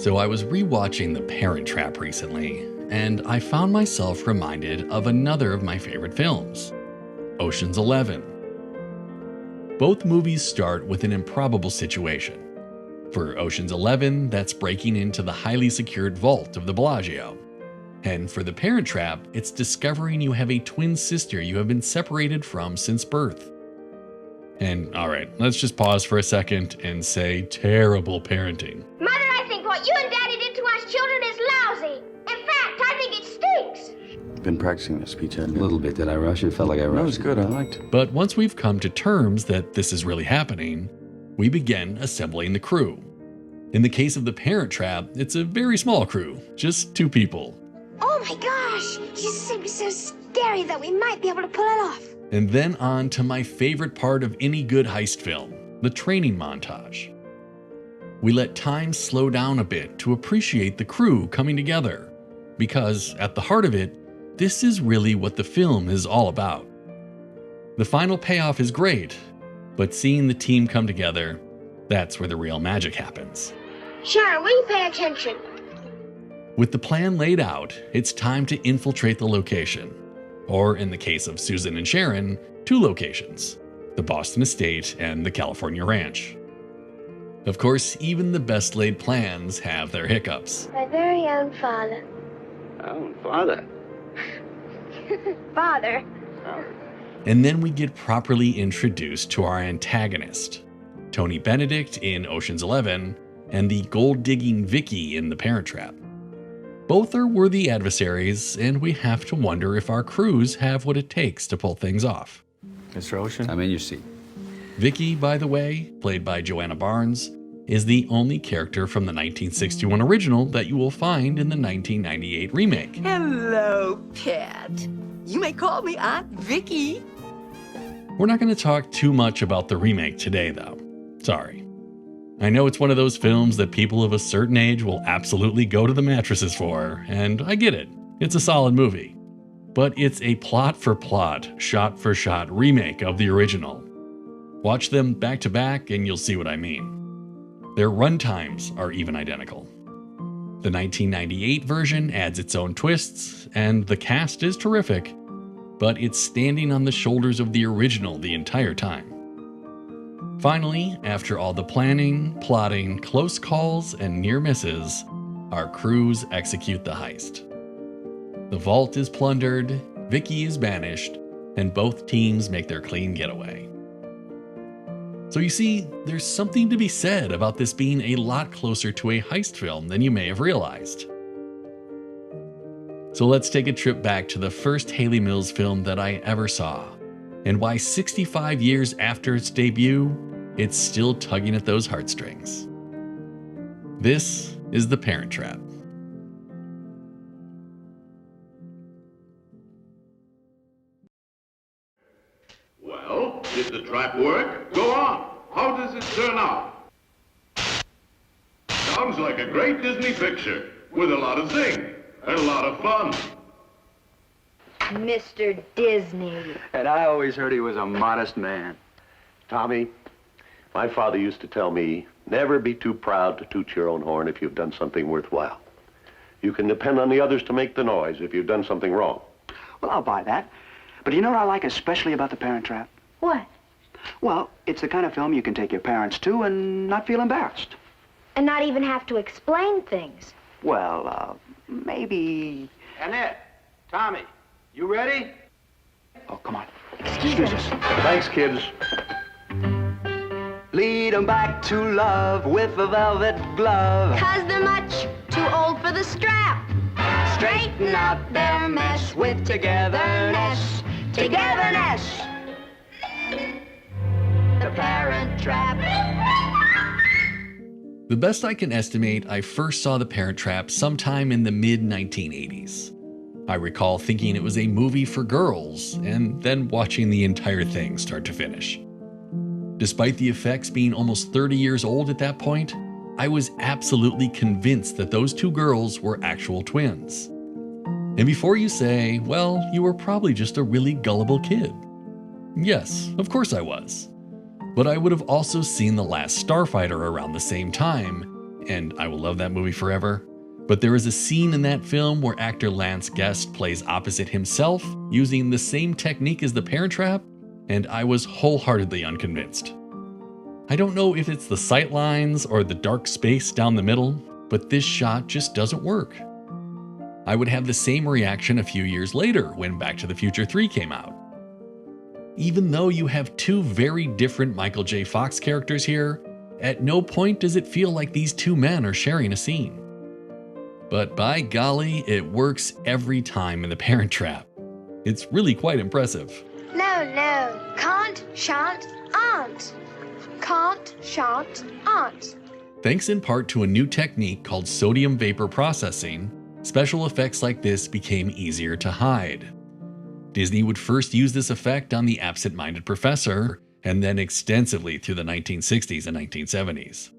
So I was rewatching The Parent Trap recently, and I found myself reminded of another of my favorite films, Ocean's 11. Both movies start with an improbable situation. For Ocean's 11, that's breaking into the highly secured vault of the Bellagio. And for The Parent Trap, it's discovering you have a twin sister you have been separated from since birth. And alright, let's just pause for a second and say terrible parenting. Mother, I think what you and Daddy did to us children is lousy. In fact, I think it stinks. Been practicing this speech, hadn't you? A little bit. Did I rush it? Felt like I rushed. That was good. I liked it. But once we've come to terms that this is really happening, we begin assembling the crew. In the case of The Parent Trap, it's a very small crew, just 2 people. Oh my gosh, you seem so scary that we might be able to pull it off. And then on to my favorite part of any good heist film, the training montage. We let time slow down a bit to appreciate the crew coming together, because at the heart of it, this is really what the film is all about. The final payoff is great, but seeing the team come together, that's where the real magic happens. Sharon, will you pay attention? With the plan laid out, it's time to infiltrate the location. Or in the case of Susan and Sharon, 2 locations, the Boston estate and the California ranch. Of course, even the best laid plans have their hiccups. My very own father. Oh, father. Father. Oh. And then we get properly introduced to our antagonist, Tony Benedict in Ocean's 11 and the gold-digging Vicky in The Parent Trap. Both are worthy adversaries, and we have to wonder if our crews have what it takes to pull things off. Mr. Ocean? I'm in your seat. Vicky, by the way, played by Joanna Barnes, is the only character from the 1961 original that you will find in the 1998 remake. Hello, pet. You may call me Aunt Vicky. We're not going to talk too much about the remake today, though. Sorry. I know it's one of those films that people of a certain age will absolutely go to the mattresses for, and I get it. It's a solid movie. But it's a plot-for-plot, shot-for-shot remake of the original. Watch them back to back and you'll see what I mean. Their runtimes are even identical. The 1998 version adds its own twists, and the cast is terrific, but it's standing on the shoulders of the original the entire time. Finally, after all the planning, plotting, close calls, and near misses, our crews execute the heist. The vault is plundered, Vicky is banished, and both teams make their clean getaway. So you see, there's something to be said about this being a lot closer to a heist film than you may have realized. So let's take a trip back to the first Hayley Mills film that I ever saw, and why 65 years after its debut, it's still tugging at those heartstrings. This is The Parent Trap. Well, did the trap work? Go on. How does it turn out? Sounds like a great Disney picture with a lot of zing and a lot of fun. Mr. Disney. And I always heard he was a modest man. Tommy, my father used to tell me, never be too proud to toot your own horn if you've done something worthwhile. You can depend on the others to make the noise if you've done something wrong. Well, I'll buy that. But you know what I like especially about The Parent Trap? What? Well, it's the kind of film you can take your parents to and not feel embarrassed. And not even have to explain things. Well, maybe... Annette, Tommy, you ready? Oh, come on. Excuse us. Thanks, kids. Lead 'em back to love with a velvet glove. 'Cause they're much too old for the strap. Straighten out their mess with togetherness. Togetherness. The Parent Trap. The best I can estimate, I first saw The Parent Trap sometime in the mid-1980s. I recall thinking it was a movie for girls, and then watching the entire thing start to finish. Despite the effects being almost 30 years old at that point, I was absolutely convinced that those 2 girls were actual twins. And before you say, well, you were probably just a really gullible kid. Yes, of course I was. But I would have also seen The Last Starfighter around the same time, and I will love that movie forever. But there is a scene in that film where actor Lance Guest plays opposite himself using the same technique as the Parent Trap, and I was wholeheartedly unconvinced. I don't know if it's the sight lines or the dark space down the middle, but this shot just doesn't work. I would have the same reaction a few years later when Back to the Future 3 came out. Even though you have two very different Michael J. Fox characters here, at no point does it feel like these two men are sharing a scene. But by golly, it works every time in the Parent Trap. It's really quite impressive. No. Can't, shan't, aren't. Can't, shan't, aren't. Thanks in part to a new technique called sodium vapor processing, special effects like this became easier to hide. Disney would first use this effect on the absent-minded professor, and then extensively through the 1960s and 1970s.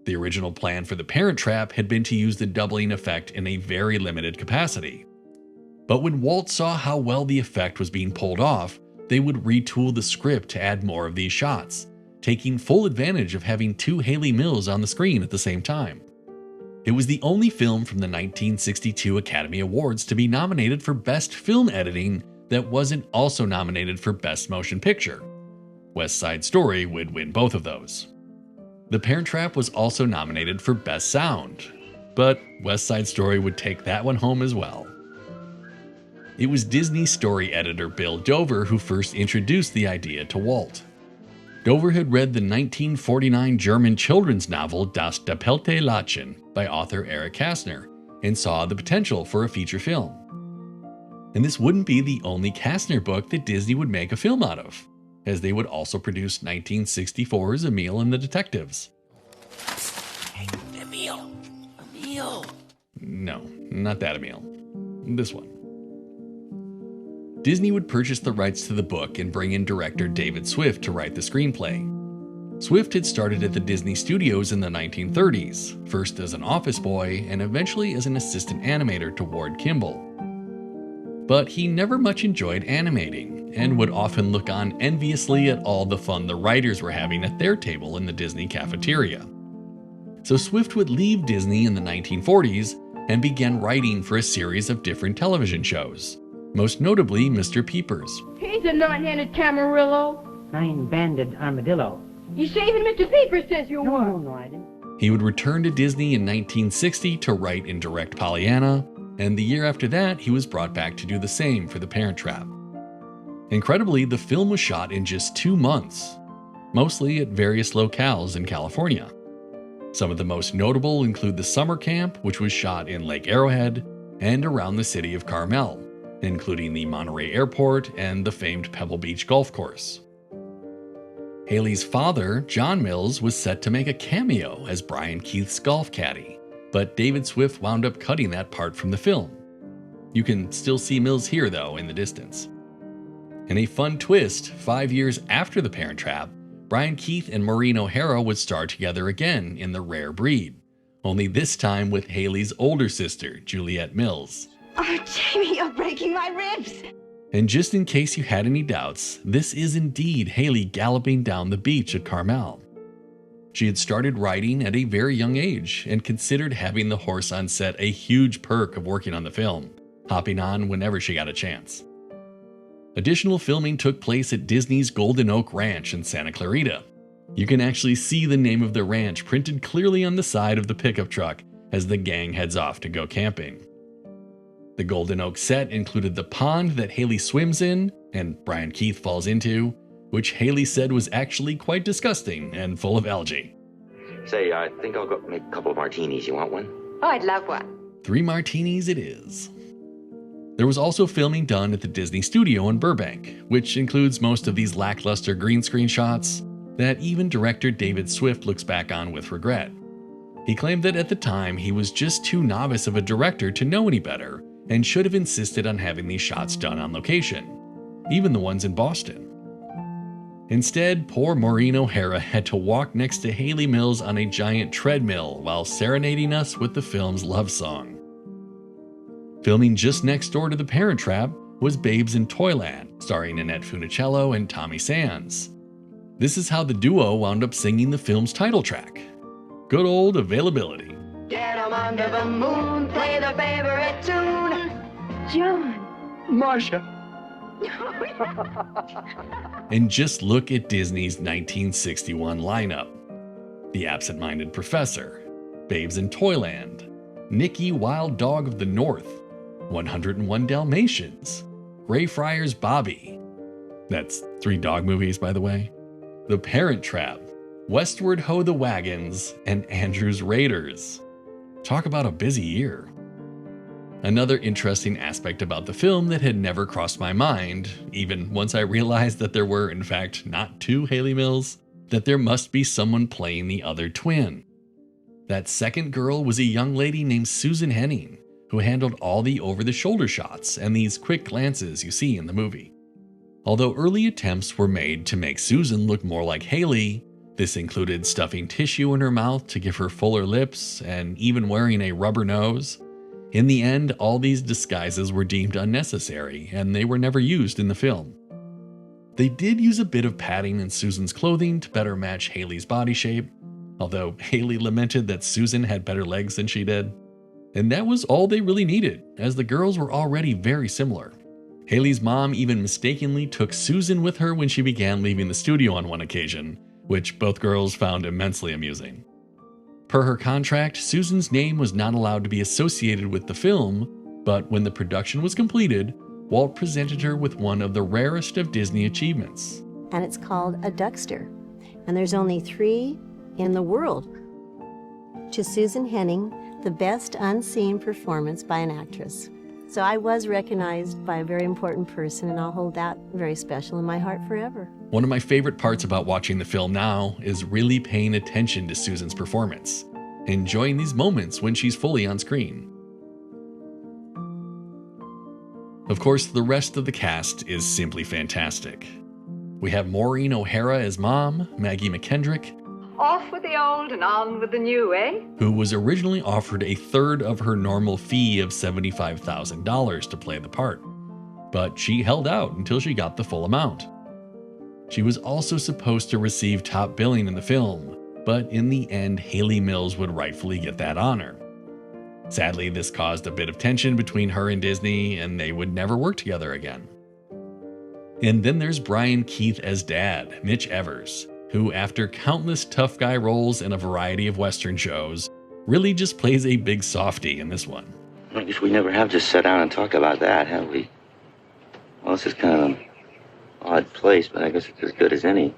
The original plan for the Parent Trap had been to use the doubling effect in a very limited capacity. But when Walt saw how well the effect was being pulled off, they would retool the script to add more of these shots, taking full advantage of having two Hayley Mills on the screen at the same time. It was the only film from the 1962 Academy Awards to be nominated for Best Film Editing that wasn't also nominated for Best Motion Picture. West Side Story would win both of those. The Parent Trap was also nominated for Best Sound, but West Side Story would take that one home as well. It was Disney story editor Bill Dover who first introduced the idea to Walt. Dover had read the 1949 German children's novel Das Doppelte Lädchen by author Eric Kastner and saw the potential for a feature film. And this wouldn't be the only Kastner book that Disney would make a film out of, as they would also produce 1964's Emil and the Detectives. Hey, Emil. No, not that Emil. This one. Disney would purchase the rights to the book and bring in director David Swift to write the screenplay. Swift had started at the Disney Studios in the 1930s, first as an office boy and eventually as an assistant animator to Ward Kimball. But he never much enjoyed animating and would often look on enviously at all the fun the writers were having at their table in the Disney cafeteria. So Swift would leave Disney in the 1940s and began writing for a series of different television shows, most notably Mr. Peepers. He's a nine-handed Camarillo. Nine-banded armadillo. You say even Mr. Peepers says you were. No, I didn't. He would return to Disney in 1960 to write and direct Pollyanna, and the year after that, he was brought back to do the same for The Parent Trap. Incredibly, the film was shot in just 2 months, mostly at various locales in California. Some of the most notable include the summer camp, which was shot in Lake Arrowhead, and around the city of Carmel, including the Monterey Airport and the famed Pebble Beach Golf Course. Hayley's father, John Mills, was set to make a cameo as Brian Keith's golf caddy, but David Swift wound up cutting that part from the film. You can still see Mills here, though, in the distance. In a fun twist, 5 years after The Parent Trap, Brian Keith and Maureen O'Hara would star together again in The Rare Breed, only this time with Hayley's older sister, Juliette Mills. Oh, Jamie, you're breaking my ribs. And just in case you had any doubts, this is indeed Hayley galloping down the beach at Carmel. She had started riding at a very young age and considered having the horse on set a huge perk of working on the film, hopping on whenever she got a chance. Additional filming took place at Disney's Golden Oak Ranch in Santa Clarita. You can actually see the name of the ranch printed clearly on the side of the pickup truck as the gang heads off to go camping. The Golden Oak set included the pond that Hayley swims in and Brian Keith falls into, which Hayley said was actually quite disgusting and full of algae. Say, I think I'll go make a couple of martinis. You want one? Oh, I'd love one. 3 martinis it is. There was also filming done at the Disney Studio in Burbank, which includes most of these lackluster green screen shots that even director David Swift looks back on with regret. He claimed that at the time he was just too novice of a director to know any better and should have insisted on having these shots done on location, even the ones in Boston. Instead, poor Maureen O'Hara had to walk next to Hayley Mills on a giant treadmill while serenading us with the film's love song. Filming just next door to The Parent Trap was Babes in Toyland, starring Annette Funicello and Tommy Sands. This is how the duo wound up singing the film's title track. Good old availability. Get 'em under the moon, play the favorite tune. John. Marcia. And just look at Disney's 1961 lineup. The Absent-Minded Professor, Babes in Toyland, Nicky Wild Dog of the North, 101 Dalmatians, Greyfriars Bobby. That's 3 dog movies, by the way. The Parent Trap, Westward Ho the Wagons, and Andrew's Raiders. Talk about a busy year. Another interesting aspect about the film that had never crossed my mind, even once I realized that there were, in fact, not 2 Hayley Mills, that there must be someone playing the other twin. That second girl was a young lady named Susan Henning, who handled all the over-the-shoulder shots and these quick glances you see in the movie. Although early attempts were made to make Susan look more like Hayley, this included stuffing tissue in her mouth to give her fuller lips and even wearing a rubber nose. In the end, all these disguises were deemed unnecessary and they were never used in the film. They did use a bit of padding in Susan's clothing to better match Hayley's body shape, although Hayley lamented that Susan had better legs than she did. And that was all they really needed, as the girls were already very similar. Hayley's mom even mistakenly took Susan with her when she began leaving the studio on one occasion, which both girls found immensely amusing. Per her contract, Susan's name was not allowed to be associated with the film, but when the production was completed, Walt presented her with one of the rarest of Disney achievements. And it's called a Duckster. And there's only 3 in the world. To Susan Henning, the best unseen performance by an actress. So I was recognized by a very important person, and I'll hold that very special in my heart forever. One of my favorite parts about watching the film now is really paying attention to Susan's performance, enjoying these moments when she's fully on screen. Of course, the rest of the cast is simply fantastic. We have Maureen O'Hara as Mom, Maggie McKendrick, Off with the old and on with the new, eh? who was originally offered a third of her normal fee of $75,000 to play the part, but she held out until she got the full amount. She was also supposed to receive top billing in the film, but in the end, Hayley Mills would rightfully get that honor. Sadly, this caused a bit of tension between her and Disney, and they would never work together again. And then there's Brian Keith as Dad, Mitch Evers, who, after countless tough guy roles in a variety of Western shows, really just plays a big softie in this one. I guess we never have just sat down and talked about that, have we? Well, this is kind of an odd place, but I guess it's as good as any.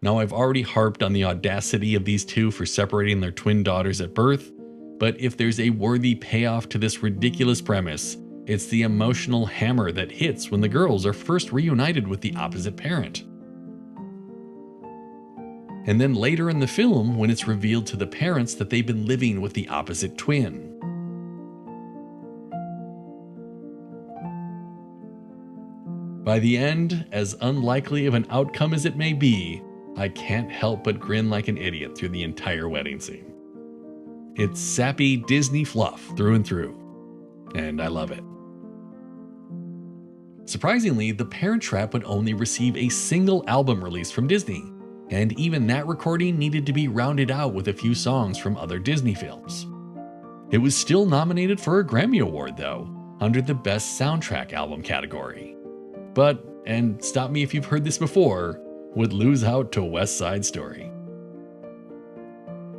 Now, I've already harped on the audacity of these two for separating their twin daughters at birth, but if there's a worthy payoff to this ridiculous premise, it's the emotional hammer that hits when the girls are first reunited with the opposite parent. And then later in the film, when it's revealed to the parents that they've been living with the opposite twin. By the end, as unlikely of an outcome as it may be, I can't help but grin like an idiot through the entire wedding scene. It's sappy Disney fluff through and through, and I love it. Surprisingly, The Parent Trap would only receive a single album release from Disney, and even that recording needed to be rounded out with a few songs from other Disney films. It was still nominated for a Grammy Award, though, under the Best Soundtrack Album category. But, and stop me if you've heard this before, would lose out to West Side Story.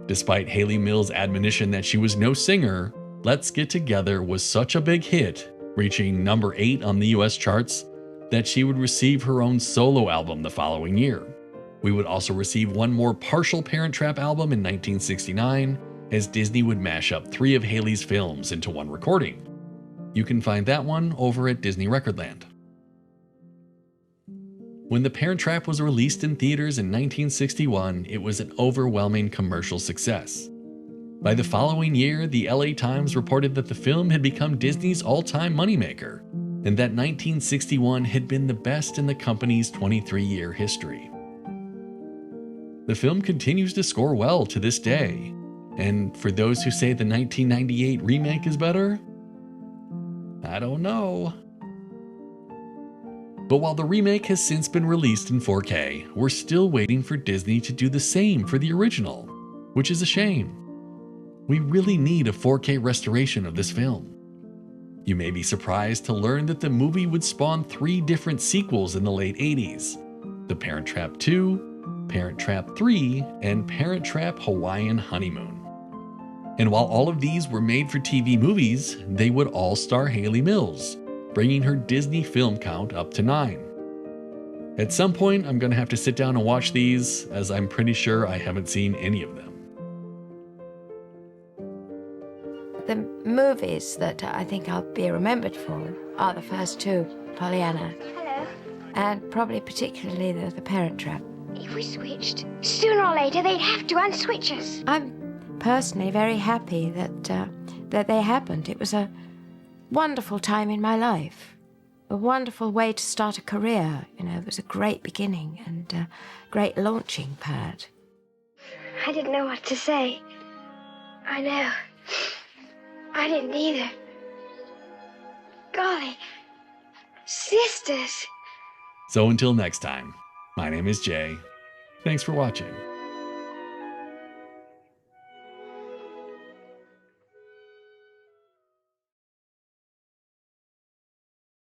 Despite Hayley Mills' admonition that she was no singer, Let's Get Together was such a big hit, reaching number 8 on the US charts, that she would receive her own solo album the following year. We would also receive one more partial Parent Trap album in 1969, as Disney would mash up 3 of Hayley's films into one recording. You can find that one over at Disney Recordland. When The Parent Trap was released in theaters in 1961, it was an overwhelming commercial success. By the following year, the LA Times reported that the film had become Disney's all-time moneymaker, and that 1961 had been the best in the company's 23-year history. The film continues to score well to this day, and for those who say the 1998 remake is better, I don't know. But while the remake has since been released in 4K, we're still waiting for Disney to do the same for the original. which is a shame. We really need a 4K restoration of this film. You may be surprised to learn that the movie would spawn 3 different sequels in the late 80s: The Parent Trap 2, Parent Trap 3, and Parent Trap Hawaiian Honeymoon. And while all of these were made for TV movies, they would all star Hayley Mills, bringing her Disney film count up to 9. At some point, I'm going to have to sit down and watch these, as I'm pretty sure I haven't seen any of them. The movies that I think I'll be remembered for are the first 2, Pollyanna. Hello. And probably particularly the Parent Trap. If we switched, sooner or later they'd have to unswitch us. I'm personally very happy that they happened. It was a wonderful time in my life. A wonderful way to start a career. You know, it was a great beginning and a great launching pad. I didn't know what to say. I know. I didn't either. Golly. Sisters. So until next time, my name is Jay. Thanks for watching.